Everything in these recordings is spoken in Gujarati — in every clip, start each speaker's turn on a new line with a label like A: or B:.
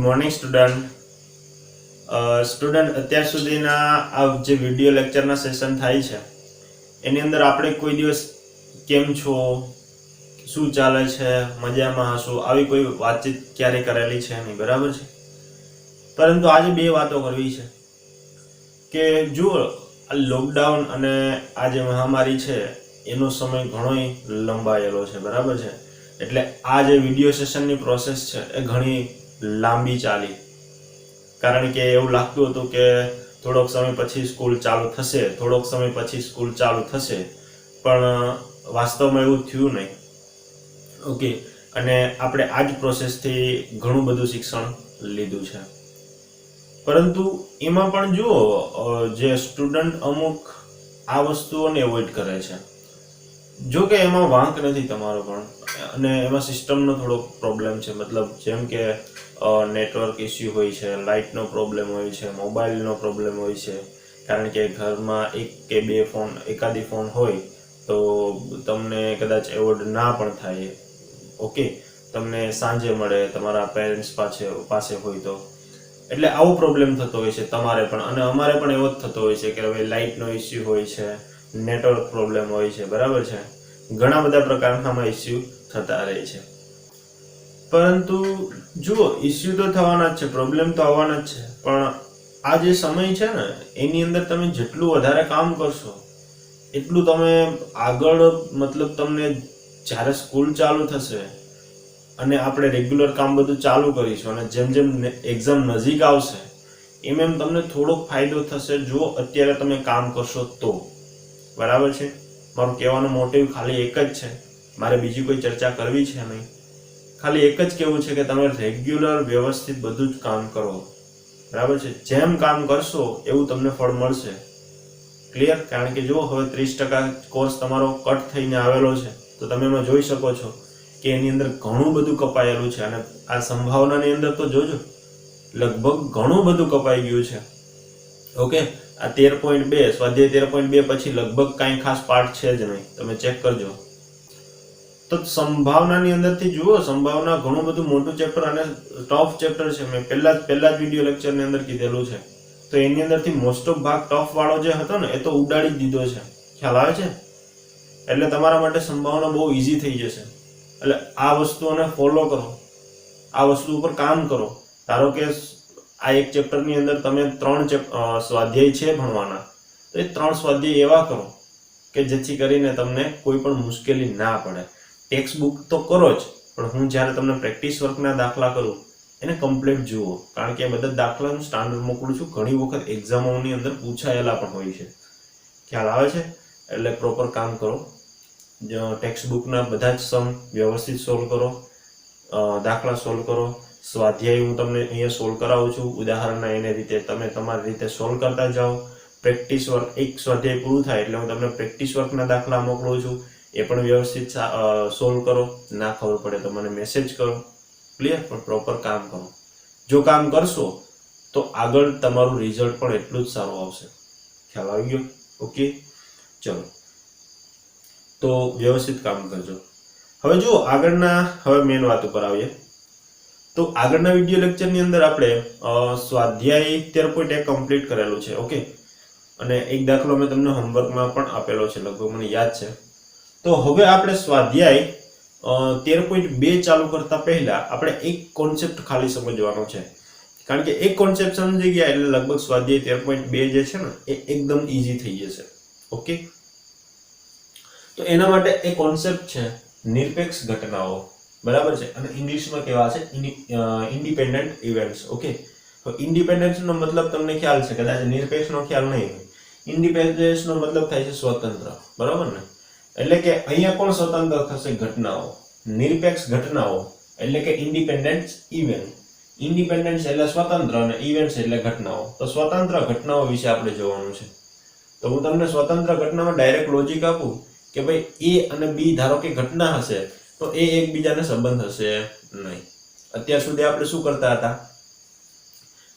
A: મોર્નિંગ સ્ટુડન્ટ અત્યાર સુધીના આ જે વિડિયો લેક્ચરના સેશન થાય છે એની અંદર આપણે કોઈ દિવસ કેમ છો, શું ચાલે છે, મજામાં હશો આવી કોઈ વાતચીત ક્યારે કરેલી છે નહીં, બરાબર છે. પરંતુ આજે બે વાતો કરવી છે કે જુઓ, આ લોકડાઉન અને આ જે મહામારી છે એનો સમય ઘણો લંબાયેલો છે, બરાબર છે. એટલે આ જે વિડિયો સેશનની પ્રોસેસ છે એ ઘણી લાંબી ચાલી, કારણ કે એવું લાગતું હતું કે થોડોક સમય પછી સ્કૂલ ચાલુ થશે, થોડોક સમય પછી સ્કૂલ ચાલુ થશે, પણ વાસ્તવમાં એવું થયું નહીં. ઓકે, અને આપણે આ જ પ્રોસેસથી ઘણું બધું શિક્ષણ લીધું છે. પરંતુ એમાં પણ જુઓ, જે સ્ટુડન્ટ અમુક આ વસ્તુઓને એવોઇડ કરે છે. જો કે એમાં વાંક નથી તમારો પણ, અને એમાં સિસ્ટમનો થોડો પ્રોબ્લેમ છે. મતલબ જેમ કે નેટવર્ક ઇસ્યુ હોય છે, લાઇટનો પ્રોબ્લેમ હોય છે, મોબાઈલનો પ્રોબ્લેમ હોય છે. કારણ કે ઘરમાં એક કે બે ફોન, એકાદી ફોન હોય તો તમને કદાચ એવોર્ડ ના પણ થાય. ઓકે, તમને સાંજે મળે, તમારા પેરેન્ટ્સ પાસે હોય તો. એટલે આવો પ્રોબ્લેમ થતો હોય છે તમારે પણ, અને અમારે પણ એવો જ થતો હોય છે કે હવે લાઇટનો ઇસ્યુ હોય છે, નેટવર્ક પ્રોબ્લેમ હોય છે, બરાબર છે. ઘણા બધા પ્રકારના ઇસ્યુ થતા રહે છે. પરંતુ જુઓ, ઇસ્યુ તો થવાના જ છે, પ્રોબ્લેમ તો આવવાના જ છે, પણ આ જે સમય છે ને એની અંદર તમે જેટલું વધારે કામ કરશો એટલું તમે આગળ, મતલબ તમને જ્યારે સ્કૂલ ચાલુ થશે અને આપણે રેગ્યુલર કામ બધું ચાલુ કરીશું અને જેમ જેમ એક્ઝામ નજીક આવશે એમ એમ તમને થોડોક ફાયદો થશે જો અત્યારે તમે કામ કરશો તો, બરાબર છે. મારું કહેવાનો મોટિવ ખાલી એક જ છે, મારે બીજી કોઈ ચર્ચા કરવી છે નહીં. ખાલી એક જ કહેવું છે કે તમે રેગ્યુલર વ્યવસ્થિત બધું જ કામ કરો, બરાબર છે. જેમ કામ કરશો એવું તમને ફળ મળશે. ક્લિયર? કારણ કે જો હવે 30% કોર્સ તમારો કટ થઈને આવેલો છે તો તમે એમાં જોઈ શકો છો કે એની અંદર ઘણું બધું કપાયેલું છે. અને આ સંભાવનાની અંદર તો જોજો, લગભગ ઘણું બધું કપાઈ ગયું છે. ઓકે, આ 13.2 સ્વાધ્યાય 13.2 પછી લગભગ કાંઈ ખાસ પાર્ટ છે જ નહીં, તમે ચેક કરજો. તો સંભાવનાની અંદરથી જુઓ, સંભાવના ઘણું બધું મોટું ચેપ્ટર અને ટફ ચેપ્ટર છે. મેં પહેલા જ વિડીયો લેક્ચરની અંદર કીધેલું છે. તો એની અંદરથી મોસ્ટ ઓફ ભાગ ટફ વાળો જે હતો ને એ તો ઉડાડી જ દીધો છે, ખ્યાલ આવે છે. એટલે તમારા માટે સંભાવના બહુ ઈઝી થઈ જશે. એટલે આ વસ્તુઓને ફોલો કરો, આ વસ્તુ ઉપર કામ કરો. ધારો કે આ એક ચેપ્ટરની અંદર તમે 3 સ્વાધ્યાય છે ભણવાના, તો એ 3 સ્વાધ્યાય એવા કરો કે જેથી કરીને તમને કોઈ પણ મુશ્કેલી ના પડે. ટેક્સ્ટ બુક તો કરો જ, પણ હું જ્યારે તમને પ્રેક્ટિસ વર્કના દાખલા કરું એને કમ્પ્લીટ જુઓ, કારણ કે બધા દાખલાનું સ્ટાન્ડર્ડ મોકલું છું. ઘણી વખત એક્ઝામોની અંદર પૂછાયેલા પણ હોય છે, ખ્યાલ આવે છે. એટલે પ્રોપર કામ કરો. ટેક્સ્ટ બુકના બધા જ સમ વ્યવસ્થિત સોલ્વ કરો, દાખલા સોલ્વ કરો. સ્વાધ્યાય હું તમને અહીંયા સોલ્વ કરાવું છું ઉદાહરણના એને રીતે, તમે તમારી રીતે સોલ્વ કરતા જાઓ. પ્રેક્ટિસ વર્ક, એક સ્વાધ્યાય પૂરું થાય એટલે હું તમને પ્રેક્ટિસ વર્કના દાખલા મોકલું છું, એ પણ વ્યવસ્થિત સોલ્વ કરો. ના ખબર પડે તો મને મેસેજ કરો. ક્લિયર? પણ પ્રોપર કામ કરો. જો કામ કરશો તો આગળ તમારું રિઝલ્ટ પણ એટલું જ સારું આવશે. ખ્યાલ આવી ગયો? ઓકે, ચલો, તો વ્યવસ્થિત કામ કરજો. હવે જુઓ, હવે મેઇન વાત ઉપર આવીએ. તો આગળના વિડીયો લેક્ચરની અંદર આપણે સ્વાધ્યાય 13.1 કમ્પ્લીટ કરેલું છે. ઓકે, અને એક દાખલો મેં તમને હોમવર્કમાં પણ આપેલો છે, લગભગ મને યાદ છે. તો હવે આપણે સ્વાધ્યાય 13.2 ચાલુ કરતા પહેલા આપણે એક કોન્સેપ્ટ ખાલી સમજવાનો છે. કારણ કે એક કોન્સેપ્ટ સમજી ગયા એટલે લગભગ સ્વાધ્યાય 13.2 જે છે ને એ એકદમ ઈઝી થઈ જશે. ઓકે, તો એના માટે એક કોન્સેપ્ટ છે નિરપેક્ષ ઘટનાઓ, બરાબર છે. અને ઇંગ્લિશમાં કહેવા છે ઇન્ડિપેન્ડન્ટ ઇવેન્ટ્સ. ઓકે, તો ઇન્ડિપેન્ડન્સનો મતલબ તમને ખ્યાલ છે, કદાચ નિરપેક્ષનો ખ્યાલ નહીં હોય. ઇન્ડિપેન્ડન્સનો મતલબ થાય છે સ્વતંત્ર, બરાબર ને. એટલે કે અહીંયા કોણ સ્વતંત્ર થશે? ઘટનાઓ. નિરપેક્ષ ઘટનાઓ એટલે કે ઇન્ડિપેન્ડન્ટ ઇવેન્ટ. ઇન્ડિપેન્ડન્સ એટલે સ્વતંત્ર અને ઇવેન્ટ્સ એટલે ઘટનાઓ. તો સ્વતંત્ર ઘટનાઓ વિશે આપણે જોવાનું છે. તો હું તમને સ્વતંત્ર ઘટનામાં ડાયરેક્ટ લોજિક આપું કે ભાઈ એ અને બી ધારો કે ઘટના હશે તો એ એકબીજાને સંબંધ હશે નહીં. અત્યાર સુધી આપણે શું કરતા હતા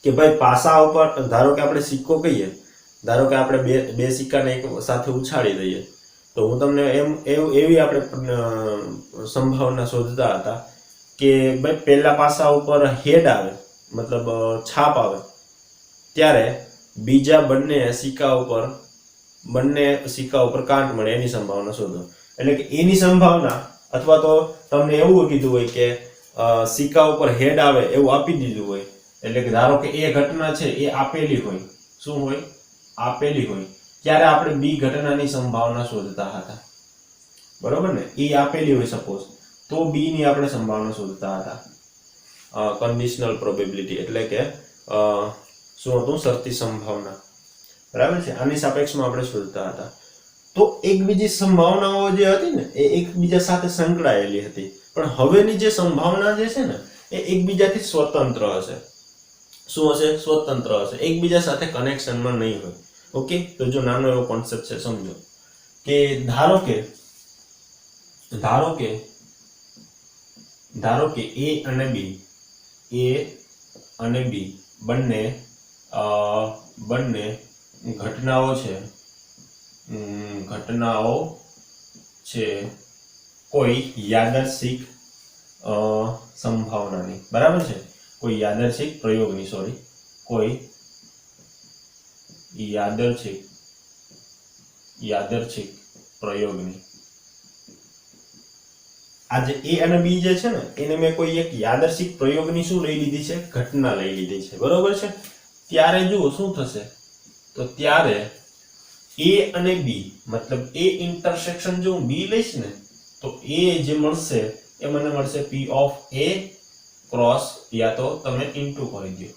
A: કે ભાઈ પાસા ઉપર, ધારો કે આપણે સિક્કો કહીએ, ધારો કે આપણે બે સિક્કાને એક સાથે ઉછાળી દઈએ, તો હું તમને એવી આપણે સંભાવના શોધતા હતા કે ભાઈ પહેલા પાસા ઉપર હેડ આવે મતલબ છાપ આવે ત્યારે બીજા બંને સિક્કા ઉપર કાંટ મળે એની સંભાવના શોધો. એટલે કે એની સંભાવના, અથવા તો તમને એવું કીધું હોય કે સિક્કા ઉપર હેડ આવે એવું આપી દીધું હોય, એટલે કે ધારો કે એ ઘટના છે એ આપેલી હોય, શું હોય? આપેલી હોય, ત્યારે આપણે બી ઘટનાની સંભાવના શોધતા હતા, બરોબર ને? એ આપેલી હોય સપોઝ, તો બી ની આપણે સંભાવના શોધતા હતા. કન્ડિશનલ પ્રોબેબિલિટી એટલે કે શું હતું? શરતી સંભાવના, બરાબર છે? આની સાપેક્ષમાં આપણે શોધતા હતા. તો એકબીજી સંભાવનાઓ જે હતી ને એ એકબીજા સાથે સંકળાયેલી હતી, પણ હવેની જે સંભાવના જે છે ને એ એકબીજાથી સ્વતંત્ર હશે. શું હશે? સ્વતંત્ર હશે, એકબીજા સાથે કનેક્શનમાં નહીં હોય. ઓકે, તો જો નાનો એવો કોન્સેપ્ટ છે, સમજો કે ધારો કે એ અને બી બંને ઘટનાઓ છે કોઈ યાદર્શિક સંભાવનાની, બરાબર છે? કોઈ યાદર્શિક પ્રયોગની, કોઈ યાદર્શિક પ્રયોગની. આજે એ અને બી જે છે ને એને મેં કોઈ એક યાદર્શિક પ્રયોગની શું લઈ લીધી છે? ઘટના લઈ લીધી છે, બરોબર છે? ત્યારે જુઓ શું થશે, તો ત્યારે એ અને બી મતલબ એ ઇન્ટરસેક્શન જો હું બી લઈશ ને તો એ જે મળશે એ મને મળશે P of A ક્રોસ, યા તો તમે ઇન્ટુ કરી દો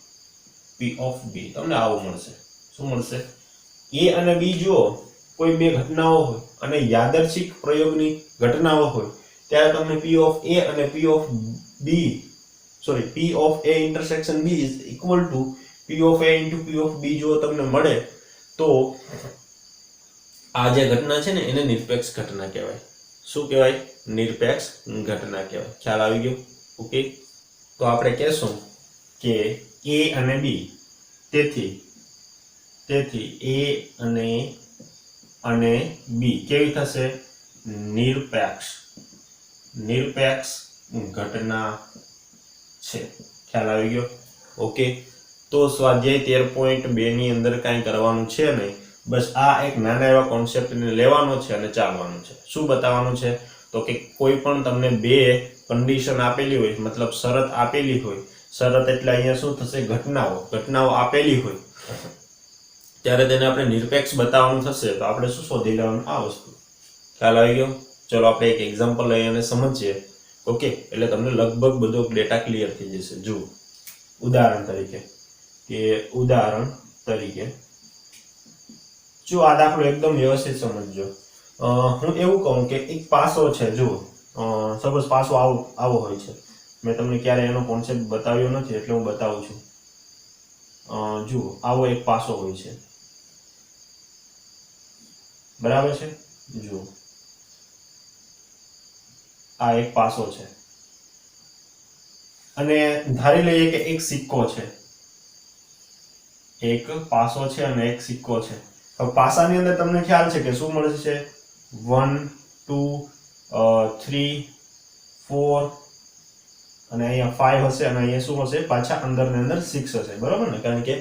A: P of B, તમને આવું મળશે. શું મળશે? એ અને બી જો કોઈ બે ઘટનાઓ હોય અને યાદર્શિક પ્રયોગની ઘટનાઓ હોય ત્યારે તમને P of A અને P of A intersection B is equal to P of A into P of B જો તમને મળે તો આ જે ઘટના છે ને એને નિરપેક્ષ ઘટના કહેવાય. શું કહેવાય? નિરપેક્ષ ઘટના કહેવાય. ખ્યાલ આવી ગયો? ઓકે, તો આપણે કહેશું કે A અને B, તેથી A અને B કેવી થશે? નિરપેક્ષ ઘટના છે. ખ્યાલ આવી ગયો? ઓકે, તો સ્વાધ્યાય 13.2 ની અંદર કાંઈ કરવાનું છે નહીં, બસ આ એક નાના એવા કોન્સેપ્ટને લેવાનો છે અને ચાલવાનું છે. શું બતાવવાનું છે? તો કે કોઈ પણ તમને બે કન્ડિશન આપેલી હોય, મતલબ શરત આપેલી હોય, શરત એટલે અહીંયા શું થશે? ઘટનાઓ આપેલી હોય ત્યારે તેને આપણે નિરપેક્ષ બતાવવાનું થશે, તો આપણે શું શોધી લેવાનું? આ વસ્તુ. ખ્યાલ આવી ગયો? ચલો આપણે એક એક્ઝામ્પલ લઈ અને સમજીએ. ઓકે, એટલે તમને લગભગ બધો ડેટા ક્લિયર થઈ જશે. જુઓ, ઉદાહરણ તરીકે જો આ દાખલો એકદમ વ્યવસ્થિત સમજજો. હું એવું કહું કે એક પાસો છે, જુઓ, સપોઝ પાસો આવો હોય છે. મેં તમને ક્યારે એનો કોન્સેપ્ટ બતાવ્યો નથી એટલે હું બતાવું છું. જુઓ, આવો એક પાસો હોય છે, બરાબર છે? જુઓ, આ એક પાસો છે અને ધારી લઈએ કે એક સિક્કો છે. એક પાસો છે અને એક સિક્કો છે. હવે પાસાની અંદર તમને ખ્યાલ છે કે શું મળે છે? 1 2 3 4 અને અહીંયા 5 હશે અને અહીંયા શું હશે? પાછા અંદર 6 હશે, બરાબર ને? કારણ કે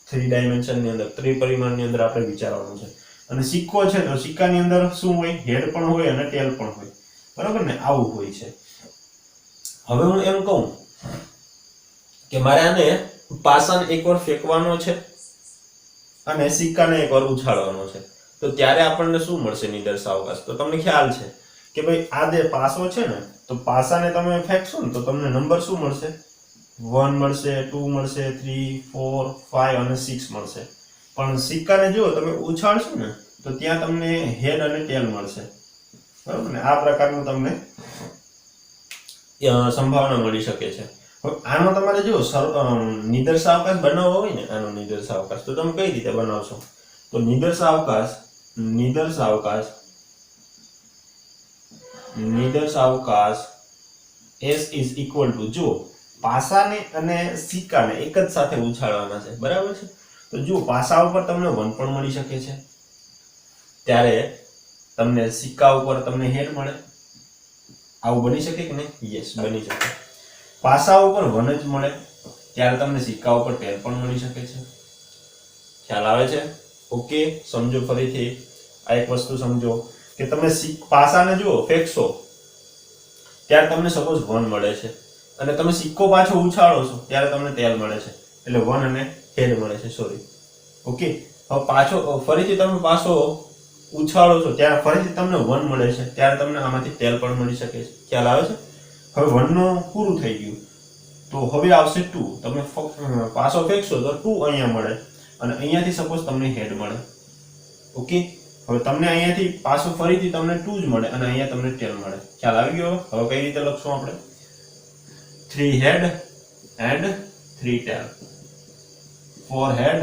A: 3 ડાયમેન્શનની અંદર, ત્રિપરિમાણની અંદર આપણે વિચારવાનું છે. અને સિક્કો છે તો સિક્કાની અંદર શું હોય? હેડ પણ હોય અને ટેલ પણ હોય, બરાબર ને? આવું હોય છે. હવે હું એમ કહું કે મારે આને પાસાને એકવાર ફેંકવાનો છે અને સિક્કાને એકવાર ઉછાળવાનો છે, તો ત્યારે આપણને શું મળશે? નિદર્શાવકાશ. તો તમને ખ્યાલ છે કે ભાઈ આ જે પાસો છે ને, તો પાસાને તમે ફેંકશો ને તો તમને નંબર શું મળશે? 1 મળશે, 2 મળશે, 3 4 5 અને 6 મળશે. પણ સિક્કાને જો તમે ઉછાળશો ને તો ત્યાં તમને હેડ અને ટેલ મળશે, બરાબર ને? આ પ્રકારનું તમને સંભાવના મળી શકે છે. હવે આનો તમારે જો નિદર્શાવકાશ બનાવવો હોય ને, આનો નિદર્શાવકાશ, તો તમે કઈ રીતે બનાવશો? તો નિદર્શાવકાશ S is equal to, જો પાસાને અને સિક્કાને એક જ સાથે ઉછાળવાના છે, બરાબર છે? તો જો પાસા ઉપર તમને 1 પણ મળી શકે છે, ત્યારે તમને સિક્કા ઉપર તમને હેડ મળે. આવું બની શકે કે નહીં? યસ, બની શકે. પાસા ઉપર 1 જ મળે ત્યારે તમને સિક્કા ઉપર ટેલ પણ મળી શકે છે. ખ્યાલ આવે છે? ઓકે, સમજો ફરીથી આ એક વસ્તુ સમજો કે તમે પાસાને જુઓ ફેંકશો ત્યારે તમને સપોઝ 1 મળે છે અને તમે સિક્કો પાછો ઉછાળો છો ત્યારે તમને ટેલ મળે છે, એટલે 1 અને હેડ મળે છે. Sorry, okay. હવે પાછો ફરીથી તમે પાછો ઉછાળો છો ત્યારે ફરીથી તમને 1 મળે છે, ત્યારે તમને આમાંથી ટેલ પણ મળી શકે છે. ખ્યાલ આવે છે? હવે 1 નું પૂરું થઈ ગયું તો હવે આવશે 2. તમે પાછો ફેંકશો તો 2 અહીંયા મળે અને અહીંયાથી સપોઝ તમને હેડ મળે. ઓકે, હવે તમને અહીંયાથી પાછો ફરીથી તમને 2 જ મળે અને અહીંયા તમને ટેલ મળે. ખ્યાલ આવી ગયો? હવે કઈ રીતે લખશું આપણે? 3 head and 3 tail, 4 head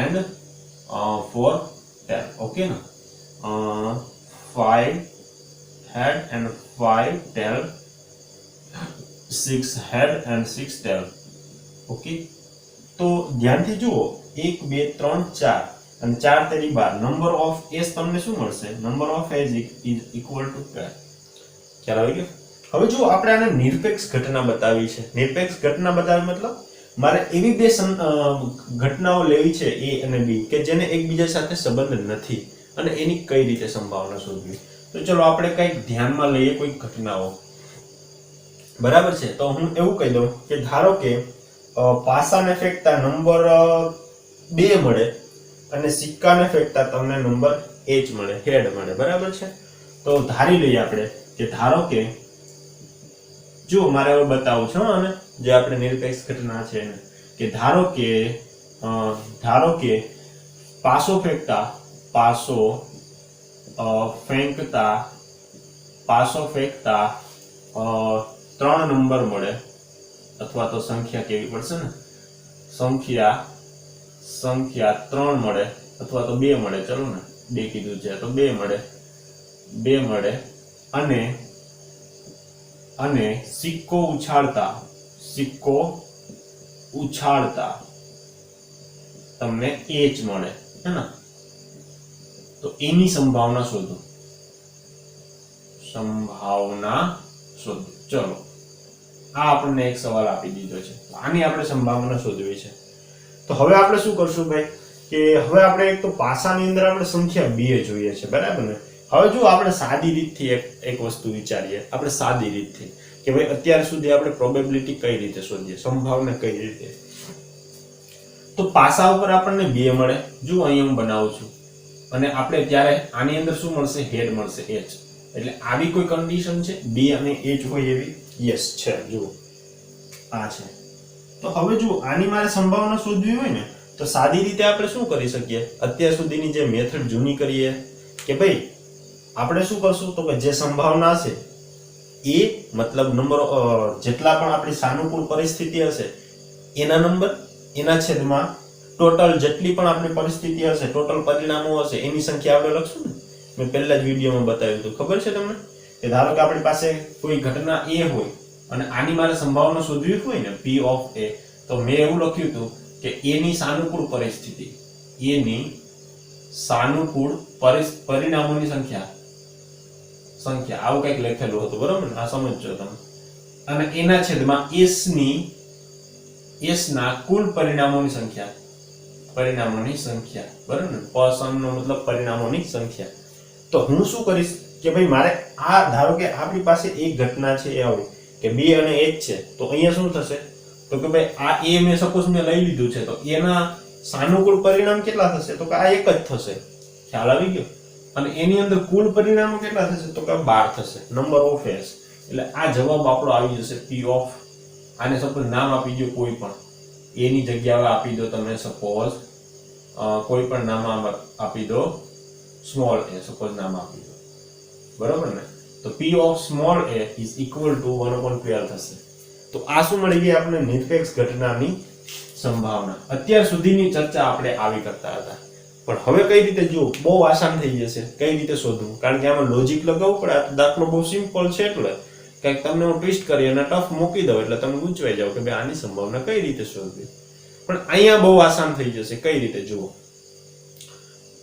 A: and 4 tail. Okay ને? 5 head and 5 tail, 6 head and 6 tail. Okay, તો ધ્યાનથી જુઓ 1 2 3 4 અને 4 તેરી 12. નંબર ઓફ એસ તમને શું મળશે? Number of S is equal to 12. ખ્યાલ આવી ગયો? હવે જો આપણે આને નિરપેક્ષ ઘટના બતાવી છે. નિરપેક્ષ ઘટના બતાવી મતલબ મારે એવી બે ઘટનાઓ લેવી છે A અને B કે જેને એકબીજા સાથે સંબંધ નથી અને એની કઈ રીતે સંભાવના શોધવી. તો ચલો આપણે કંઈક ધ્યાનમાં લઈએ, કોઈ ઘટનાઓ. બરાબર છે? તો હું એવું કહી દઉં કે ધારો કે પાસાને ફેંકતા નંબર 2 મળે અને સિક્કાને ફેંકતા તમને નંબર H મળે, હેડ મળે. બરાબર છે? તો ધારી લઈએ આપણે કે ધારો કે જો મારે હવે બતાવું છું અને જે આપણે નિરપેક્ષ ઘટના છે એને કે ધારો કે પાસો ફેંકતા 3 નંબર મળે, અથવા તો સંખ્યા કેવી પડશે ને, સંખ્યા 3 મળે અથવા તો 2 મળે. ચલો ને 2 કીધું છે તો 2 મળે અને સિક્કો ઉછાળતા તમને H મળે, હે ને? તો એની સંભાવના શોધો. ચલો આ આપણને એક સવાલ આપી દીધો છે, આની આપણે સંભાવના શોધવી છે. તો હવે આપણે શું કરશું ભાઈ કે હવે આપણે એક તો પાસાની અંદર આપણે સંખ્યા 2 જોઈએ છે. બરાબર ને? હવે જો આપણે સાદી રીતથી એક વસ્તુ વિચારીએ, આપણે સાદી રીતથી કે ભાઈ અત્યાર સુધી આપણે પ્રોબેબિલિટી કઈ રીતે શોધીએ, સંભાવના કઈ રીતે. તો પાસા ઉપર આપણને 2 મળે. જો અહીં હું બનાવું છું અને આપણે ત્યારે આની અંદર શું મળશે? હેડ મળશે, H. એટલે આવી કોઈ કન્ડિશન છે 2 અને H હોય એવી? યસ છે. જુઓ આ છે. તો હવે જો આની મારે સંભાવના શોધવી હોય ને તો સાદી રીતે આપણે શું કરી શકીએ? અત્યાર સુધીની જે મેથડ જૂની કરીએ કે ભાઈ આપણે શું કરશું તો કે જે સંભાવના હશે એ મતલબ નંબર જેટલા પણ આપણી સાનુકૂળ પરિસ્થિતિ હશે એના નંબર એના છેદમાં ટોટલ જેટલી પણ આપણી પરિસ્થિતિ હશે, ટોટલ પરિણામો હશે એની સંખ્યા આપણે લખશું ને. મેં પહેલા જ વિડીયોમાં બતાવ્યું હતું, ખબર છે તમને? કે ધારો કે આપણી પાસે કોઈ ઘટના A હોય અને આની મારે સંભાવના શોધવી હોય ને P of A, તો મેં એવું લખ્યું હતું કે A ની સાનુકૂળ પરિસ્થિતિ, A ની સાનુકૂળ પરિણામોની સંખ્યા આવું કંઈક લખેલું હતું. બરાબર ને? આ સમજજો તમે. અને એના છેદમાં S ના કુલ પરિણામોની સંખ્યા. બરાબર ને? પસંદનો મતલબ પરિણામોની સંખ્યા. તો હું શું કરીશ કે ભાઈ મારે આ ધારો કે આપણી પાસે એક ઘટના છે એ આવી કે 2 અને H છે, તો અહીંયા શું થશે તો કે ભાઈ આ A મેં સપોઝ મેં લઈ લીધું છે તો એના સાનુકૂળ પરિણામ કેટલા થશે તો કે આ એક જ થશે. ખ્યાલ આવી ગયો? અને એની અંદર કુલ પરિણામો કેટલા થશે તો કે 12 થશે, નંબર ઓફ S. એટલે આ જવાબ આપણો આવી જશે P of. આને સપોઝ નામ આપી દો કોઈ પણ, A ની જગ્યાએ આપી દો તમે સપોઝ કોઈ પણ નામ આપી દો સ્મોલ a, સપોઝ નામ આપી દો. બરાબર ને? તો P of small a is equal to 1/12 થશે. તો આ શું મળી ગઈ આપણે? નિરપેક્ષ ઘટનાની સંભાવના. અત્યાર સુધીની ચર્ચા આપણે આવી કરતા હતા, પણ હવે કઈ રીતે જુઓ, બહુ આસાન થઈ જશે કઈ રીતે શોધવું. કારણ કે આમાં લોજિક લગાવવું પડે. આ દાખલો બહુ સિમ્પલ છે એટલે કંઈક તમને હું ટ્વિસ્ટ કરી અને ટફ મૂકી દઉં એટલે તમે ગૂંચવાઈ જાવ કે ભાઈ આની સંભાવના કઈ રીતે શોધવી. પણ અહીંયા બહુ આસાન થઈ જશે. કઈ રીતે જુઓ,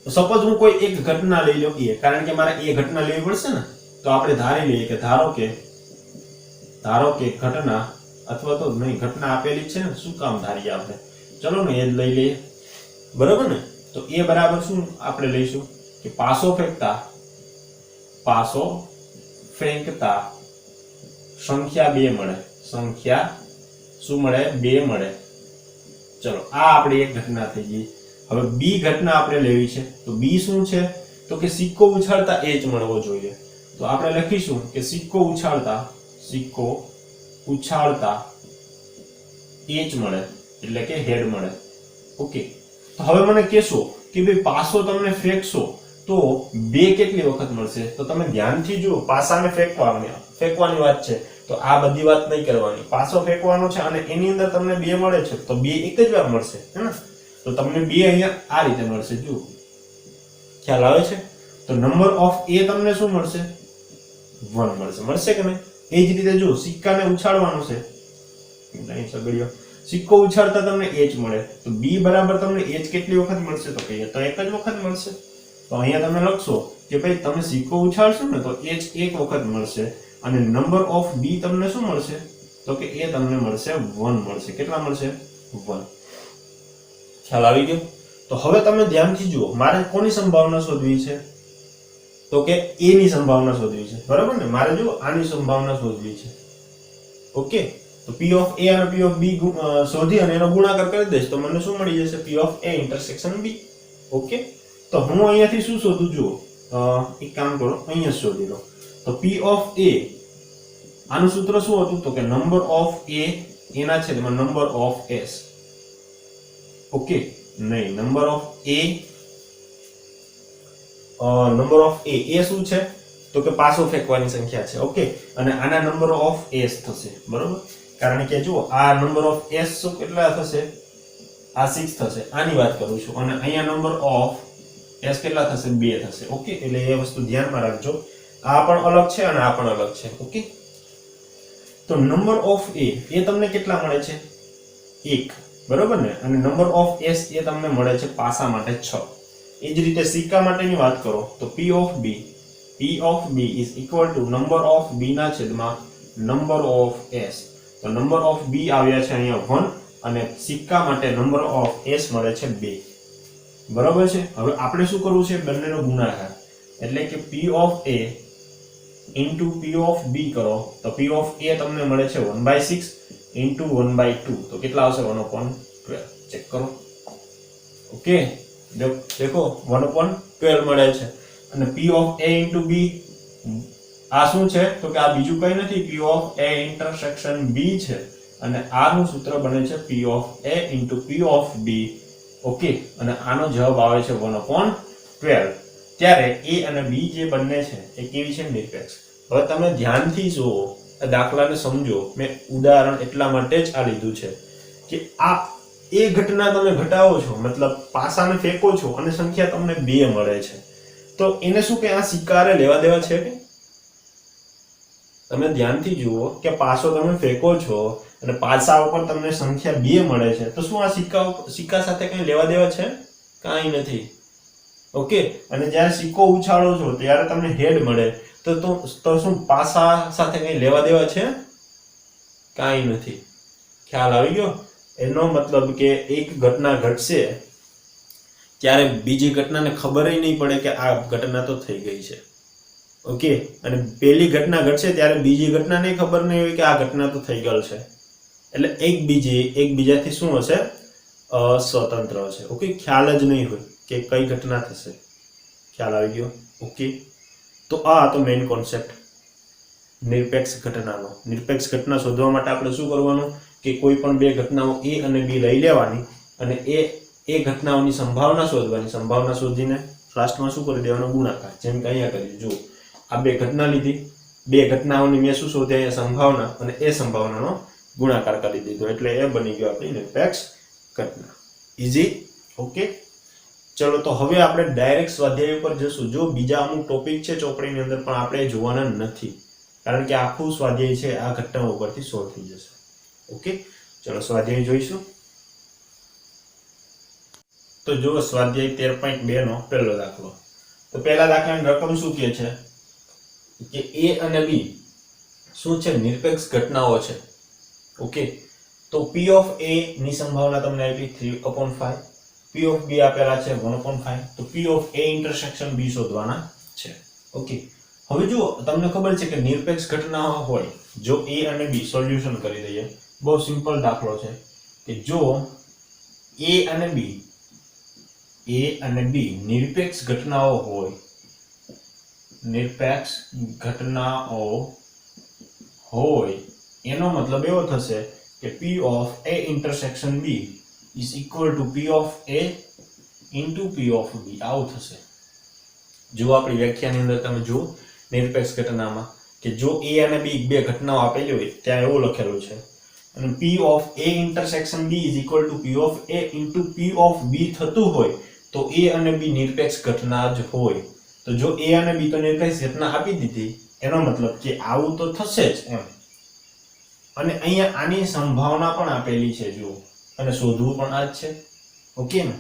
A: સપોઝ હું કોઈ એક ઘટના લઈ લઉં A, કારણ કે મારે એ ઘટના લેવી પડશે ને. તો આપણે ધારી લઈએ કે ધારો કે ઘટના અથવા તો નહીં ઘટના આપેલી છે ને, શું કામ ધારીએ આપણે, ચલો ને એ જ લઈ લઈએ, બરાબર ને? તો એ બરાબર શું આપણે લઈશું કે પાસો ફેંકતા સંખ્યા 2 મળે, સંખ્યા શું મળે? 2 મળે. ચલો આ આપણી એક ઘટના થઈ ગઈ. હવે બી ઘટના આપણે લેવી છે. તો બી શું છે? તો કે સિક્કો ઉછાળતા એ જ મળવો જોઈએ. તો આપણે લખીશું કે સિક્કો ઉછાળતા એ જ મળે, એટલે કે હેડ મળે. ઓકે, તો હવે મને કહેશો કે ભાઈ પાસો તમને ફેંકશો તો 2 કેટલી વખત મળશે? તો તમે ધ્યાનથી જુઓ, પાસાને ફેંકવાની વાત છે, તો આ બધી વાત નહીં કરવાની. પાસો ફેંકવાનો છે અને એની અંદર તમને 2 મળે છે, તો 2 એક જ વાર મળશે, હે ને? તો તમને 2 અહીંયા આ રીતે મળશે. જુઓ, ખ્યાલ આવે છે? તો નંબર ઓફ એ તમને શું મળશે? 1 મળશે કે નહીં? એ જ રીતે જો સિક્કાને ઉછાળવાનો છે, સિક્કો ઉછાળતા તમને h મળે, તો b બરાબર તમને h કેટલી વખત મળશે? તો કે તો એક જ વખત મળશે. તો અહીંયા તમે લખશો કે ભાઈ તમે સિક્કો ઉછાળશો ને તો h એક વખત મળશે, અને નંબર ઓફ b તમને શું મળશે? તો કે એ તમને મળશે 1 મળશે. કેટલા મળશે? 1. ખ્યાલ આવી ગયો? તો હવે તમે ધ્યાનથી જુઓ, મારે કોની સંભાવના શોધવી છે? તો કે a ની સંભાવના શોધવી છે, બરાબર ને? મારે જો આની સંભાવના શોધવી છે. ઓકે, તો p of a અને p of b શોધી અને એનો ગુણાકાર કરી દઈશ તો મને શું મળી જશે? p of a intersection b. Okay, તો હું અહીંયાથી શું શોધું? જુઓ, એક કામ કરો, અહીંયા શોધી લો. તો p of a આનું સૂત્ર શું હતું? તો કે નંબર ઓફ a એના છેદમાં નંબર ઓફ s. ઓકે, નહીં, નંબર ઓફ a એ શું છે? તો કે પાસો ફેંકવાની સંખ્યા છે. ઓકે, અને આના નંબર ઓફ s થશે, બરોબર? કારણ કે જુઓ આ નંબર ઓફ s શું કેટલા થશે? આ 6 થશે, આની વાત કરું છું, અને અહીંયા નંબર ઓફ s કેટલા થશે? 2 થશે. ઓકે, એટલે એ વસ્તુ ધ્યાનમાં રાખજો. આ પણ અલગ છે અને આ પણ અલગ છે. ઓકે, તો નંબર ઓફ a એ તમને કેટલા મળે છે? 1, બરોબર ને? અને નંબર ઓફ s એ તમને મળે છે પાસા માટે 6. એ જ રીતે સિક્કા માટેની વાત કરો તો p of b is equal to number of b ના છેદમાં number of s. તો નંબર ઓફ b આવ્યા છે અહીંયા 1 અને સિક્કા માટે નંબર ઓફ s મળે છે 2. બરોબર છે? હવે આપણે શું કરવું છે? બંનેનો ગુણાકાર, એટલે કે p of a into p of b કરો તો p of a તમને મળે છે 1/6 into 1/2. તો કેટલા આવશે? 1/12. ચેક કરો. ઓકે, देखो 1/12 મળે છે. અને p of a into b આ શું છે? તો કે આ બીજું કંઈ નથી, p of a intersection b છે, અને આનું સૂત્ર બને છે p of a into p of b. Okay, અને આનો જવાબ આવે છે 1/12. ત્યારે a અને b જે બંને છે એ કેવી છે? નિરપેક્ષ. હવે તમે ધ્યાનથી જુઓ, આ દાખલાને સમજો. મેં ઉદાહરણ એટલા માટે જ આ લીધું છે કે આ એ ઘટના તમે ઘટાવો છો, મતલબ પાસાને ફેંકો છો અને સંખ્યા તમને 2 મળે છે, તો એને શું કે આ સિક્કારે લેવા દેવા છે કે? તમે ધ્યાનથી જુઓ કે પાસો તમે ફેંકો છો અને પાસા ઉપર તમને સંખ્યા 2 મળે છે, તો શું આ સિક્કા સાથે કઈ લેવા દેવા છે? કાંઈ નથી. ઓકે, અને જ્યારે સિક્કો ઉછાળો છો ત્યારે તમને હેડ મળે, તો શું પાસા સાથે કઈ લેવા દેવા છે? કાંઈ નથી. ખ્યાલ આવી ગયો? એનો મતલબ કે એક ઘટના ઘટશે ત્યારે બીજી ઘટનાને ખબર નહીં પડે કે આ ઘટના તો થઈ ગઈ છે. ઓકે, અને પહેલી ઘટના ઘટશે ત્યારે બીજી ઘટનાને ખબર નહીં હોય કે આ ઘટના તો થઈ ગઈ છે. એટલે એકબીજાથી શું હશે? સ્વતંત્ર હશે. ઓકે, ખ્યાલ જ નહીં હોય કે કઈ ઘટના થશે. ખ્યાલ આવી ગયો? ઓકે, તો આ તો મેઇન કોન્સેપ્ટ નિરપેક્ષ ઘટનાનો. નિરપેક્ષ ઘટના શોધવા માટે આપણે શું કરવાનું કે કોઈ પણ બે ઘટનાઓ a અને b લઈ લેવાની અને એ ઘટનાઓની સંભાવના શોધવાની. સંભાવના શોધીને લાસ્ટમાં શું કરી દેવાનો? ગુણાકાર. જેમ કે અહીંયા કર્યું. જુઓ, આ બે ઘટના લીધી, બે ઘટનાઓની મેં શું શોધી? અહીંયા સંભાવના, અને એ સંભાવનાનો ગુણાકાર કરી દીધો, એટલે એ બની ગયો આપણી નિરપેક્ષ ઘટના. ઈઝી? ઓકે, ચલો તો હવે આપણે ડાયરેક્ટ સ્વાધ્યાય ઉપર જશું. જો બીજા અમુક ટોપિક છે ચોપડીની અંદર પણ આપણે જોવાના નથી, કારણ કે આખું સ્વાધ્યાય છે આ ઘટના ઉપરથી સોલ્વ થઈ જશે. ઓકે, ચલો સ્વાધ્યાય જોઈશું. તો જો સ્વાધ્યાય 13.2 નો પહેલો દાખલો. તો પહેલા દાખલાની રકમ શું કહે છે કે a અને b શું છે? નિરપેક્ષ ઘટનાઓ છે. ઓકે, તો P ઓફ A ની સંભાવના તમને આપી 3/5, P ઓફ B આપેલા છે 1/5, તો P of A intersection B શોધવાના છે. ઓકે, હવે જો તમને ખબર છે કે નિરપેક્ષ ઘટના હોય, જો A અને B સોલ્યુશન કરી દઈએ, બહુ સિમ્પલ દાખલો છે કે જો A અને B નિરપેક્ષ ઘટનાઓ હોય, એનો મતલબ એવો થશે કે P of A intersection B is equal to P of A into P of B. આવું થશે. જો આપણી વ્યાખ્યાની અંદર તમે જુઓ નિરપેક્ષ ઘટનામાં કે જો A અને B બે ઘટનાઓ આપેલી હોય ત્યાં એવું લખેલું છે અને P of A intersection B is equal to P of A into P of B થતું હોય તો A અને B નિરપેક્ષ ઘટના જ હોય. તો જો A અને B તો નિરપેક્ષ ઘટના આપી દીધી, એનો મતલબ કે આવું તો થશે જ એમ. અને અહીંયા આની સંભાવના પણ આપેલી છે જુઓ, અને શોધવું પણ આ જ છે. ઓકે ને,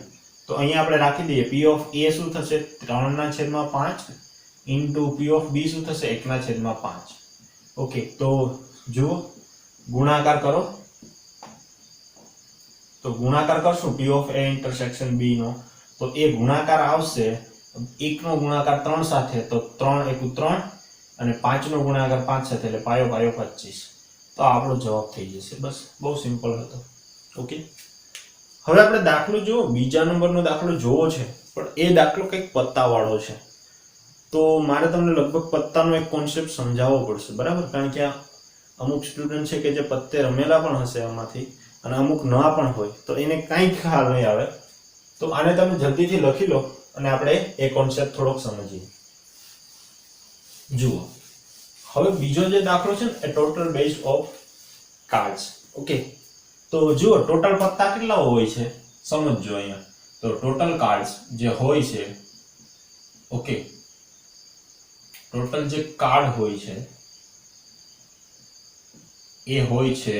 A: તો અહીંયા આપણે રાખી દઈએ P of A શું થશે 3/5 into P of B શું થશે 1/5. ઓકે, તો જુઓ ગુણાકાર કરો, તો ગુણાકાર કરશું P of A intersection B નો, તો એ ગુણાકાર આવશે 1 નો ગુણાકાર 3 સાથે તો 3 × 3 અને 5 નો ગુણાકાર 5 સાથે એટલે પાયો 25. તો આપણો જવાબ થઈ જશે. બસ, બહુ સિમ્પલ હતો. ઓકે, હવે આપણે દાખલો જો બીજા નંબરનો દાખલો જોવો છે, પણ એ દાખલો કંઈક પત્તાવાળો છે, તો મારે તમને લગભગ પત્તાનો એક કોન્સેપ્ટ સમજાવવો પડશે, બરાબર? કારણ કે અમુક સ્ટુડન્ટ છે કે જે પત્તે રમેલા પણ હશે આમાંથી અને અમુક ના પણ હોય, તો એને કાંઈ ખ્યાલ નહીં આવે. તો આને તમે જલ્દીથી લખી લો અને આપણે એ કોન્સેપ્ટ થોડોક સમજીએ. જુઓ, હવે બીજો જે દાખલો છે ને એ total base of cards. Okay, તો જુઓ ટોટલ પત્તા કેટલા હોય છે સમજજો અહીંયા. તો ટોટલ કાર્ડ્સ જે હોય છે, ઓકે, ટોટલ જે કાર્ડ હોય છે એ હોય છે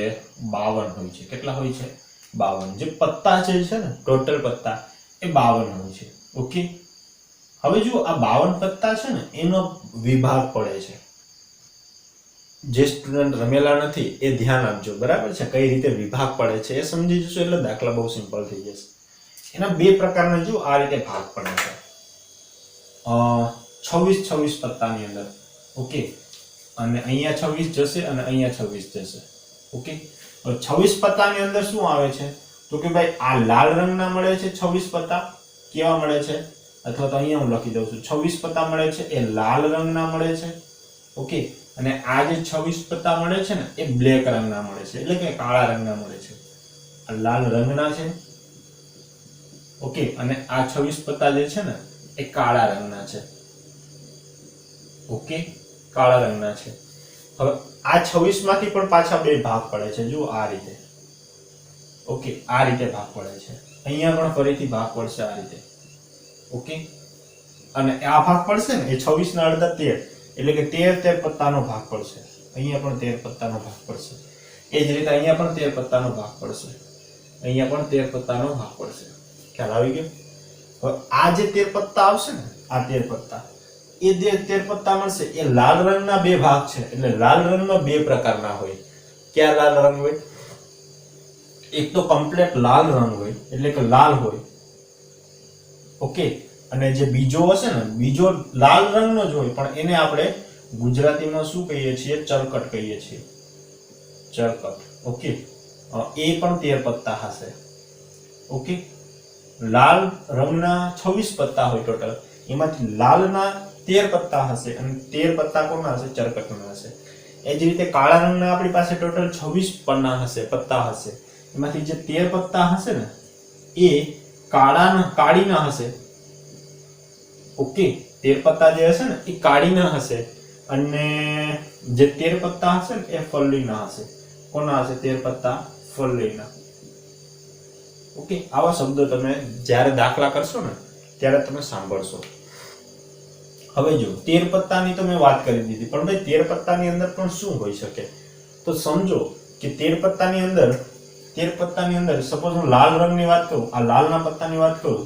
A: 52 હોય છે. કેટલા હોય છે? 52. જે પત્તા જે છે ને ટોટલ પત્તા એ 52 હોય છે. ઓકે, હવે જો આ 52 પત્તા છે ને એનો વિભાગ પડે છે. જે સ્ટુડન્ટ રમેલા નથી એ ધ્યાન આપજો, બરાબર છે? કઈ રીતે વિભાગ પડે છે એ સમજી જશો એટલે દાખલા બહુ સિમ્પલ થઈ જશે. એના બે પ્રકારના જો આ રીતે ભાગ પડે છે 26 પત્તાની અંદર. ઓકે, અને અહીંયા 26 જશે અને અહીંયા 26 જશે. ઓકે, હવે 26 પત્તાની અંદર શું આવે છે તો કે ભાઈ આ લાલ રંગના મળે છે 26 પત્તા. કેવા મળે છે? અથવા તો અહીંયા હું લખી દઉં છું 26 પત્તા મળે છે એ લાલ રંગના મળે છે. ઓકે, અને આ જે 26 પત્તા મળે છે ને એ બ્લેક રંગના મળે છે, એટલે કે કાળા રંગના મળે છે. આ લાલ રંગના છે. ઓકે, અને આ 26 પત્તા જે છે ને એ કાળા રંગના છે. ઓકે, કાળા રંગના છે. હવે આ 26 માંથી પણ પાછા બે ભાગ પડે છે. જો આ રીતે. ઓકે, આ રીતે ભાગ પડે છે. અહીંયા પણ ફરીથી ભાગ પડશે આ રીતે. ઓકે, અને આ ભાગ પડશે ને એ 26 ના અડધા 13, એટલે કે 13 પત્તાનો ભાગ પડશે. અહીંયા પણ 13 પત્તાનો ભાગ પડશે. એ જ રીતે અહીંયા પણ 13 પત્તાનો ભાગ પડશે. અહીંયા પણ 13 પત્તાનો ભાગ પડશે. ખ્યાલ આવી ગયો? હવે આ જે 13 પત્તા આવશે ને, આ 13 પત્તા, એ જે 13 પત્તા મળશે એ લાલ રંગના બે ભાગ છે. એટલે લાલ રંગમાં બે પ્રકારના હોય. ક્યાં લાલ રંગ હોય? એક તો કમ્પ્લીટ લાલ રંગ હોય, એટલે કે લાલ હોય. ઓકે, અને જે બીજો હશે ને, બીજો લાલ રંગનો જ હોય, પણ એને આપણે ગુજરાતીમાં શું કહીએ છીએ? ચરકટ કહીએ છીએ. ચરકટ. ઓકે, એ પણ 13 પત્તા હશે. ઓકે, લાલ રંગના 26 પત્તા હોય ટોટલ, એમાંથી લાલના 13 પત્તા હશે અને 13 પત્તા કોના હશે? ચરકટના હશે. એ જ રીતે કાળા રંગના આપણી પાસે ટોટલ 26 પન્ના હશે, પત્તા હશે. એમાંથી જે 13 પત્તા હશે ને એ કાળીના હશે. ઓકે, 13 પત્તા જે હશે ને એ કાળીના હશે અને જે 13 પત્તા હશે ને એ ફલ્લીના હશે. કોના હશે? 13 પત્તા ફલ્લીના. ઓકે, આવા શબ્દો તમે જ્યારે દાખલા કરશો ને ત્યારે તમે સાંભળશો. હવે જો 13 પત્તાની તો મેં વાત કરી દીધી, પણ ભાઈ 13 પત્તાની અંદર પણ શું હોઈ શકે? તો સમજો કે 13 પત્તાની અંદર સપોઝ હું લાલ રંગની વાત કરું, આ લાલના પત્તાની વાત કરું.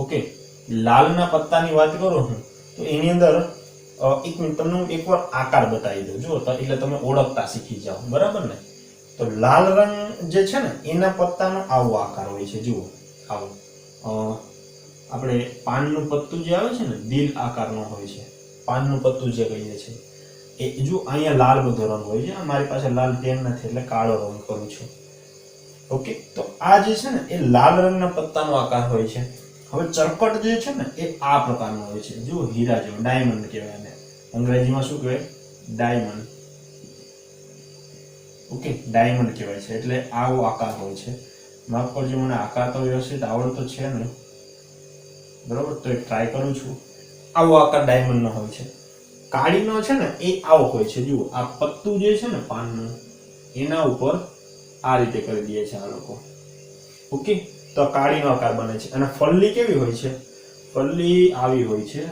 A: ઓકે, લાલના પત્તાની વાત કરું હું, તો એની અંદર એક મિનિટ તમને હું એકવાર આકાર બતાવી દઉં. જો તો એટલે તમે ઓળખતા શીખી જાઓ, બરાબર ને? તો લાલ રંગ જે છે ને એના પત્તાનો આવો આકાર હોય છે, જુઓ આવો આપણે પાનનું પત્તું જે આવે છે ને દિલ આકારનો હોય છે, પાનનું પત્તું જે કહીએ છીએ એ જો અહીંયા લાલ બધો રંગ હોય છે, મારી પાસે લાલ પેન નથી એટલે કાળો રંગ કરું છું. ઓકે, તો આ જે છે ને એ લાલ રંગના પત્તાનો આકાર હોય છે. હવે ચરકટ જે છે ને એ આ પ્રકારનો હોય છે, જો હીરા જેવો, ડાયમંડ કહેવાય એને, અંગ્રેજીમાં શું કહેવાય? ડાયમંડ. ઓકે, ડાયમંડ કહેવાય છે. એટલે આવો આકાર હોય છે. માફ કરજો, મને આકાર તો વ્યવસ્થિત આવડતો છે નહીં, બરોબર, તો એક ટ્રાય કરું છું. આવો આકાર ડાયમંડનો હોય છે. કાળીનો છે ને એ આવો હોય છે, જુઓ આ પત્તું જે છે ને પાનનું એના ઉપર આ રીતે કરી દે છે આ લોકો. ઓકે, તો કાળીનો આકાર બને છે. અને ફલ્લી કેવી હોય છે? ફલ્લી આવી હોય છે,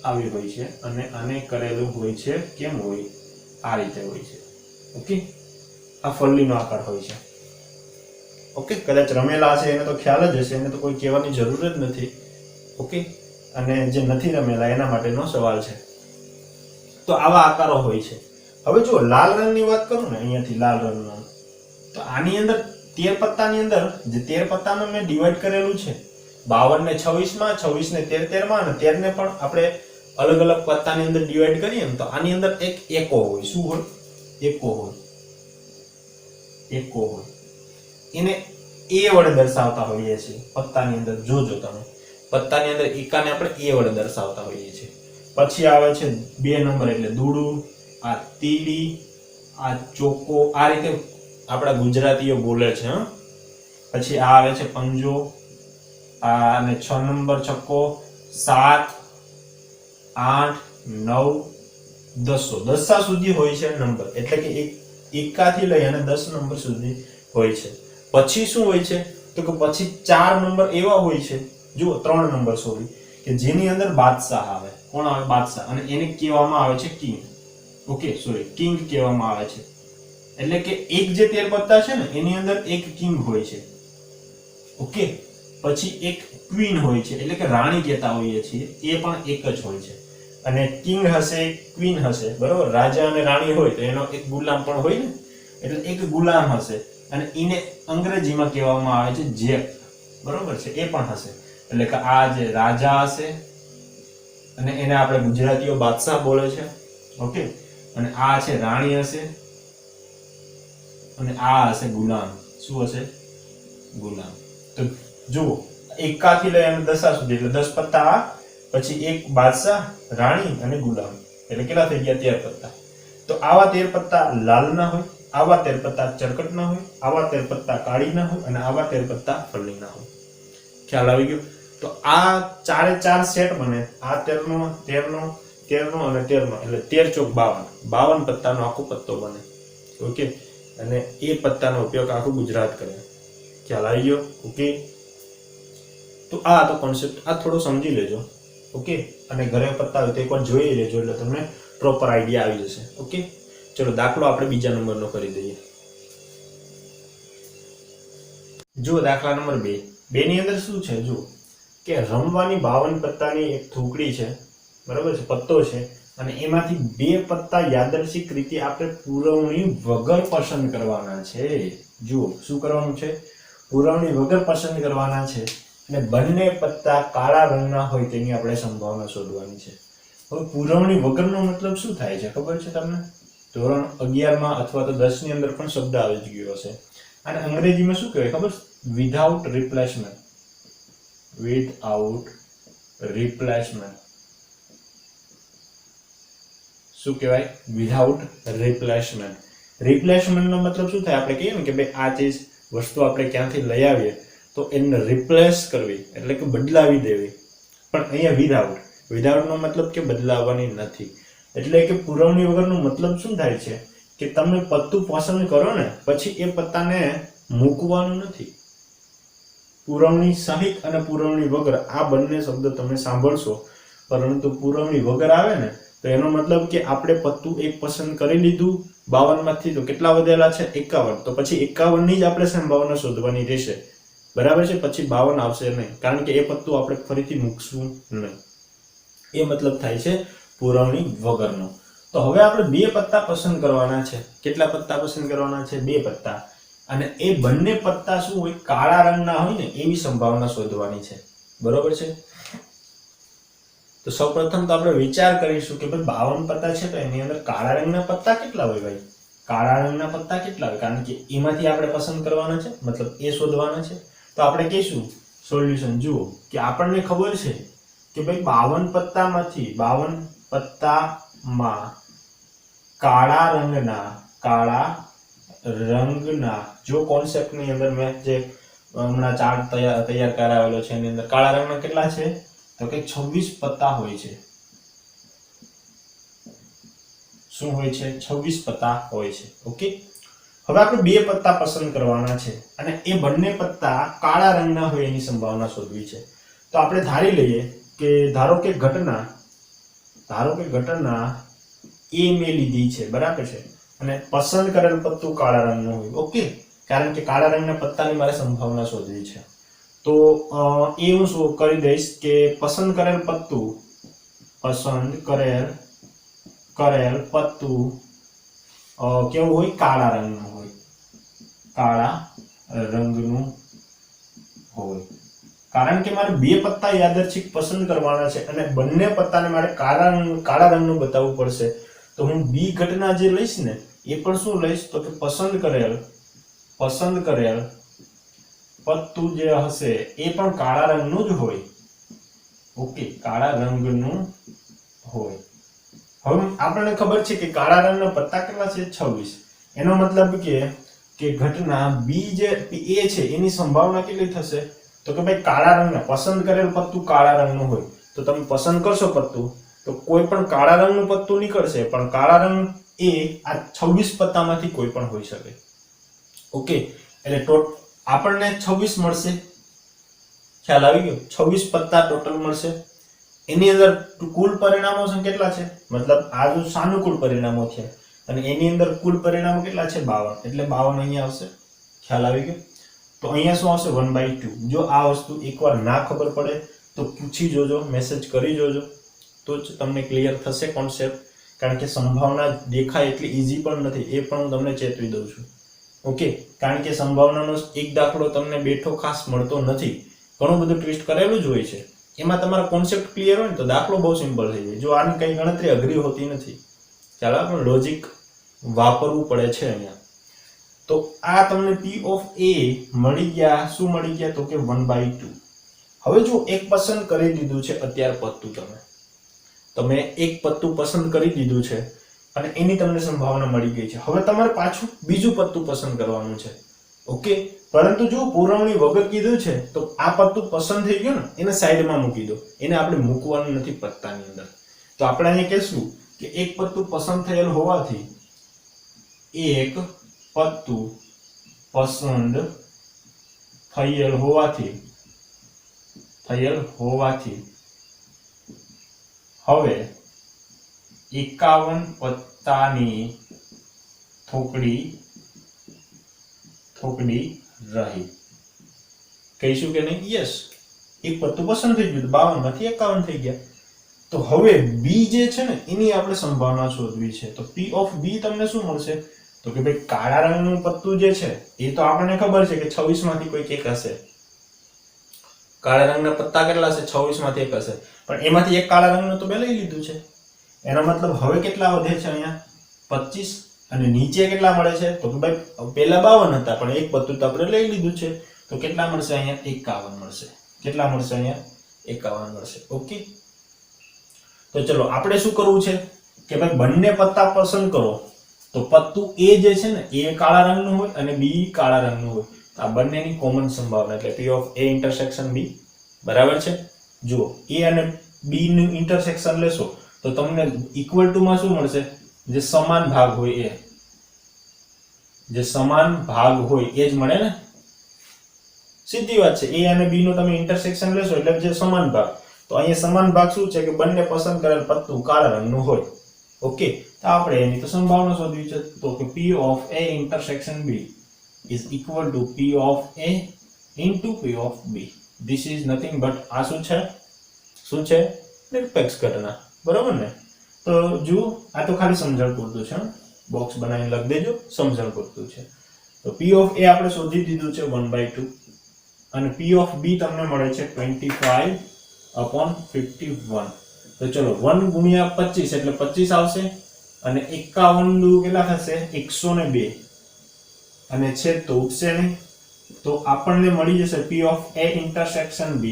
A: આવી હોય છે. અને આને કરેલું હોય છે, કેમ હોય? આ રીતે હોય છે. ઓકે, આ ફલ્લીનો આકાર હોય છે. ઓકે, કદાચ રમેલા છે એને તો ખ્યાલ જ હશે, એને તો કોઈ કહેવાની જરૂર જ નથી. ઓકે, અને જે નથી રમેલા એના માટેનો સવાલ છે. તો આવા આકારો હોય છે. હવે જો લાલ રંગની વાત કરું ને, અહીંયાથી લાલ રંગનો, તો આની અંદર 13 પત્તાની અંદર જે 13 પત્તામાં મેં ડિવાઈડ કરેલું છે, 52 ને 26 માં, 26 ને 13 માં, અને 13 ને પણ આપણે અલગ અલગ પત્તાની અંદર ડિવાઈડ કરીએ ને, તો આની અંદર એક એકો હોય. શું હોય? એકો હોય. એકો હોય. એને એ વડે દર્શાવતા હોઈએ છીએ પત્તાની અંદર. જોજો તમે, પત્તાની અંદર એકાને આપણે એ વડે દર્શાવતા હોઈએ છીએ. પછી આવે છે 2 નંબર એટલે દૂડું, આ તીડી, આ ચોકો, આ રીતે આપણા ગુજરાતીઓ બોલે છે. પછી આ આવે છે પંજો, આ અને 6 નંબર છક્કો, 7, 8, 9, 10 દસા સુધી હોય છે નંબર, એટલે કે એકાથી લઈ અને 10 નંબર સુધી હોય છે. પછી શું હોય છે? તો કે પછી 4 નંબર એવા હોય છે, જુઓ 3 નંબર સોરી, કે જેની અંદર બાદશાહ આવે. કોણ આવે? બાદશાહ. અને એને કહેવામાં આવે છે કિંગ. ઓકે, સોરી, કિંગ કહેવામાં આવે છે. એટલે કે એક જે 13 પત્તા છે ને એની અંદર એક કિંગ હોય છે. ઓકે, પછી એક ક્વીન હોય છે, એટલે કે રાણી કહેતા હોઈએ છીએ, એ પણ એક જ હોય છે. અને કિંગ હશે, ક્વીન હશે, બરોબર, રાજા અને રાણી હોય તો એનો એક ગુલામ પણ હોય ને, એટલે એક ગુલામ હશે. અને એને અંગ્રેજીમાં કહેવામાં આવે છે જેક, બરોબર છે, એ પણ હશે. એટલે કે આ જે રાજા હશે, અને એને આપણે ગુજરાતીઓ બાદશાહ બોલે છે. ઓકે, અને આ છે રાણી હશે, અને આ હશે ગુલામ. શું હશે? ગુલામ. તો જુઓ, એકાથી લઈ અને દશા સુધી, એટલે 10 પત્તા, પછી એક બાદશાહ, રાણી અને ગુલામ, એટલે કેટલા થઈ ગયા? 13 પત્તા. તો આવા 13 પત્તા લાલ ના હોય, આવા 13 પત્તા ચરકટ ના હોય, આવા 13 પત્તા કાળી ના હોય, અને આવા 13 પત્તા ફલ્લી ના હોય. ખ્યાલ આવી ગયો? તો આ 4 સેટ બને. આ 13 નો 13 નો અને 13 નો, એટલે 13 ચોક 52 પત્તાનો આખો પત્તો બને. ઓકે, અને એ પત્તાનો ઉપયોગ આખું ગુજરાત કરે. ખ્યાલ આવી ગયો? ઓકે, તો આ તો કોન્સેપ્ટ આ થોડો સમજી લેજો. ઓકે, અને ઘરે પત્તા હોય તો એકવાર જોઈ લેજો, એટલે તમને પ્રોપર આઈડિયા આવી જશે. ઓકે, ચલો દાખલો આપણે બીજા નંબરનો કરી દઈએ. જો દાખલા નંબર 2 ની અંદર શું છે? જો કે રમવાની 52 પત્તાની એક થૂકડી છે, બરાબર છે, પત્તો છે, અને એમાંથી 2 પત્તા યાદર્શિક રીતે આપણે પુરવણી વગર પસંદ કરવાના છે. જુઓ શું કરવાનું છે? પુરવણી વગર પસંદ કરવાના છે. અને બંને પત્તા કાળા રંગના હોય તેની આપણે સંભાવના શોધવાની છે. હવે પુરવણી વગરનો મતલબ શું થાય છે ખબર છે તમને? ધોરણ 11 માં અથવા તો 10 ની અંદર પણ શબ્દ આવી જ ગયો હશે. અને અંગ્રેજીમાં શું કહેવાય ખબર? Without replacement. Without replacement. શું કહેવાય? Without replacement. રિપ્લેસમેન્ટનો મતલબ શું થાય? આપણે કહીએ ને કે ભાઈ આ ચીજ વસ્તુ આપણે ક્યાંથી લઈ આવીએ તો એને રિપ્લેસ કરવી, એટલે કે બદલાવી દેવી. પણ અહીંયા વિધાઉટનો મતલબ કે બદલાવવાની નથી. એટલે કે પુરવણી વગરનો મતલબ શું થાય છે કે તમે પત્તું પસંદ કરો ને પછી એ પત્તાને મૂકવાનું નથી. પુરવણી સહિત અને પુરવણી વગર આ બંને શબ્દ તમે સાંભળશો, પરંતુ પુરવણી વગર આવે ને તો એનો મતલબ કે આપણે પત્તું એક પસંદ કરી લીધું 52 માંથી, તો કેટલા વધેલા છે? 51. તો પછી 51 ની જ આપણે સંભાવના શોધવાની રહેશે, બરાબર છે? પછી 52 આવશે નહીં, કારણ કે એ પત્તું આપણે ફરીથી મૂકશું નહીં. એ મતલબ થાય છે પુરવણી વગરનો. તો હવે આપણે બે પત્તા પસંદ કરવાના છે. કેટલા પત્તા પસંદ કરવાના છે? બે પત્તા. અને એ બંને પત્તા શું હોય? કાળા રંગના હોય ને એવી સંભાવના શોધવાની છે. બરોબર છે? તો સૌપ્રથમ તો આપણે વિચાર કરીશું કે ભાઈ 52 પત્તા છે તો એની અંદર કાળા રંગના પત્તા કેટલા હોય ભાઈ? કાળા રંગના પત્તા કેટલા હોય? કારણ કે એમાંથી આપણે પસંદ કરવાના છે, મતલબ એ શોધવાના છે. તો આપણે કહીશું સોલ્યુશન. જુઓ કે આપણને ખબર છે કે ભાઈ 52 પત્તામાંથી 52 પત્તામાં કાળા રંગના જો કોન્સેપ્ટની અંદર મેં જે હમણાં ચાર્ટ તૈયાર કરાવેલો છે એની અંદર કાળા રંગના કેટલા છે? તો કે 26 પત્તા હોય છે. શું હોય છે? 26 પત્તા હોય છે. ઓકે, હવે આપણે બે પત્તા પસંદ કરવાના છે અને એ બંને પત્તા કાળા રંગના હોય એની સંભાવના શોધવી છે. તો આપણે ધારી લઈએ કે ધારો કે ઘટના એ મેં લીધી છે, બરાબર છે, અને પસંદ કરેલ પત્તું કાળા રંગનું હોય. ઓકે, કારણ કે કાળા રંગના પત્તાની મારે સંભાવના શોધવી છે. તો એ હું શું કરી દઈશ કે પસંદ કરેલ પત્તું કેવું હોય? કાળા રંગનું હોય. કારણ કે મારે બે પત્તા યાદચ્છિક પસંદ કરવાના છે અને બંને પત્તાને મારે કાળા રંગનું બતાવવું પડશે. તો હું બી ઘટના જે લઈશ ને એ પણ શું લઈશ? તો કે પસંદ કરેલ પત્તું જે હશે એ પણ કાળા રંગનું જ હોય. ઓકે, કાળા રંગનું હોય. હવે આપણને ખબર છે કે કાળા રંગના પત્તા કેટલા છે? 26. એનો મતલબ કે ઘટના બી જે એ છે એની સંભાવના કેટલી થશે? તો કે ભાઈ કાળા રંગના પસંદ કરેલ પત્તું કાળા રંગનું હોય તો તમે પસંદ કરશો પત્તું તો કોઈ પણ કાળા રંગનું પત્તું નીકળશે, પણ કાળા રંગ એ આ 26 પત્તામાંથી કોઈ પણ હોઈ શકે. ઓકે, એટલે આપણને 26 મળશે. ખ્યાલ આવી ગયો? 26 પત્તા ટોટલ મળશે. એની અંદર કુલ પરિણામો કેટલા છે? મતલબ આ જો સાનુકૂળ પરિણામો છે અને એની અંદર કુલ પરિણામો કેટલા છે? 52. એટલે 52 અહીંયા આવશે. ખ્યાલ આવી ગયો? તો અહીંયા શું આવશે? 1/2. જો આ વસ્તુ એકવાર ના ખબર પડે તો પૂછી જોજો, મેસેજ કરી જોજો, તો જ તમને ક્લિયર થશે કોન્સેપ્ટ. કારણ કે સંભાવના દેખાય એટલી ઈઝી પણ નથી, એ પણ હું તમને ચેતવી દઉં છું. ઓકે, કારણ કે સંભાવનાનો એક દાખલો તમને બેઠો ખાસ મળતો નથી. ઘણું બધું ટ્વિસ્ટ કરેલું જ હોય છે. એમાં તમારો કોન્સેપ્ટ ક્લિયર હોય ને તો દાખલો બહુ સિમ્પલ થઈ જાય. જો આની કઈ ગણતરી અઘરી હોતી નથી. ચાલો આપણે લોજિક વાપરવું પડે છે અહીંયા. તો આ તમને P of A મળી ગયા. શું મળી ગયા? તો કે 1/2. હવે જો એક પસંદ કરી દીધું છે અત્યારે પત્તું, તમે એક પત્તું પસંદ કરી દીધું છે અને એની તમને સંભાવના મળી ગઈ છે. હવે તમારે પાછું બીજું પત્તું પસંદ કરવાનું છે. ઓકે, પરંતુ જો પુરવણી વગર કીધું છે તો આ પત્તું પસંદ થઈ ગયું ને એને સાઈડમાં મૂકી દો. એને આપણે મૂકવાનું નથી પત્તાની અંદર. તો આપણે અહીંયા કહેશું કે એક પત્તું પસંદ થયેલ હોવાથી હવે 51 પત્તાની થોકડી રહી. કહીશું કે નહીં? યસ, એક પત્તું પસંદ થઈ ગયું, 52 માંથી 51 થઈ ગયા. તો હવે બી જે છે ને એની આપણે સંભાવના શોધવી છે. તો P of B તમને શું મળશે? તો કે ભાઈ કાળા રંગનું પત્તું જે છે એ તો આપણને ખબર છે કે 26 માંથી કોઈક એક હશે. કાળા રંગના પત્તા કેટલા છે? 26 માંથી એક હશે, પણ એમાંથી એક કાળા રંગનું તો મેં લઈ લીધું છે. એનો મતલબ હવે કેટલા વધે છે? અહીંયા 25. અને નીચે કેટલા મળે છે? તો કે ભાઈ પહેલા 52 હતા પણ એક પત્તું તો આપણે લઈ લીધું છે. તો કેટલા મળશે? અહીંયા 51 મળશે. કેટલા મળશે? અહીંયા 51 મળશે. ઓકે, તો ચલો આપણે શું કરવું છે કે ભાઈ બંને પત્તા પસંદ કરો. તો પત્તું A જે છે ને એ કાળા રંગનું હોય અને B કાળા રંગનું હોય. આ બંનેની કોમન સંભાવના એટલે P of A intersection B. બરાબર છે? જુઓ, A અને B નું ઇન્ટરસેક્શન લેશો તો તમને ઇક્વલ ટુ માં શું મળશે? જે સમાન ભાગ હોય એ. જે સમાન ભાગ હોય એ જ મળે ને. સીધી વાત છે. A અને B નું તમે ઇન્ટરસેક્શન લેશો એટલે જે સમાન ભાગ. તો અહીંયા સમાન ભાગ શું છે કે બંને પસંદ કરેલ પત્તું કાળા રંગનું હોય. ઓકે, તો આપણે એની તો સંભાવના શોધવી છે. તો કે P of A intersection B is equal to P of A into P of B. This is nothing but આ શું છે? નિરપેક્ષ ઘટના. બરોબર ને? તો જુઓ, આ તો ખાલી સમજણ પૂરતું છે, બોક્સ બનાવીને લખ દેજો, સમજણ પૂરતું છે. તો P ઓફ A આપણે શોધી દીધું છે 1/2 અને P ઓફ B તમને મળે છે 25/51. તો ચલો 1 ગુણ્યા 25 એટલે 25 આવશે અને 51 દુ કેટલા થશે 102 અને છેદ તો ઉઠશે નહીં, તો આપણને મળી જશે P of A intersection B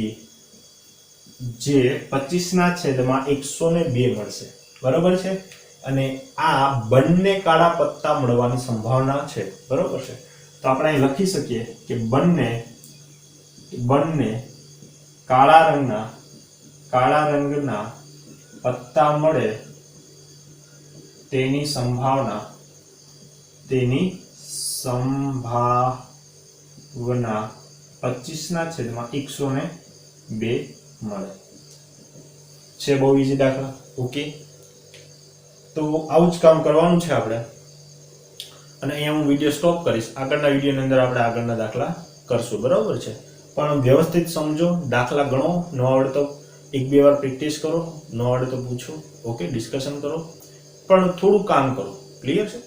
A: જે 25 ના છેદમાં 102 મળશે, બરોબર છે. અને આ બંને કાળા પત્તા મળવાની સંભાવના છે, બરોબર છે. તો આપણે અહીં લખી શકીએ કે બંને કાળા રંગના પત્તા મળે તેની સંભાવના 25 ના છેદમાં 102 મળે છે. બહુ ઈઝી દાખલા. ઓકે, તો આવું જ કામ કરવાનું છે આપણે. અને અહીંયા હું વિડીયો સ્ટોપ કરીશ, આગળના વિડીયોની અંદર આપણે આગળના દાખલા કરશું, બરાબર છે. પણ વ્યવસ્થિત સમજો, દાખલા ગણો, ન આવડે તો 1-2 વાર પ્રેક્ટિસ કરો, ન આવડે તો પૂછો, ઓકે, ડિસ્કશન કરો, પણ થોડું કામ કરો. ક્લિયર છે?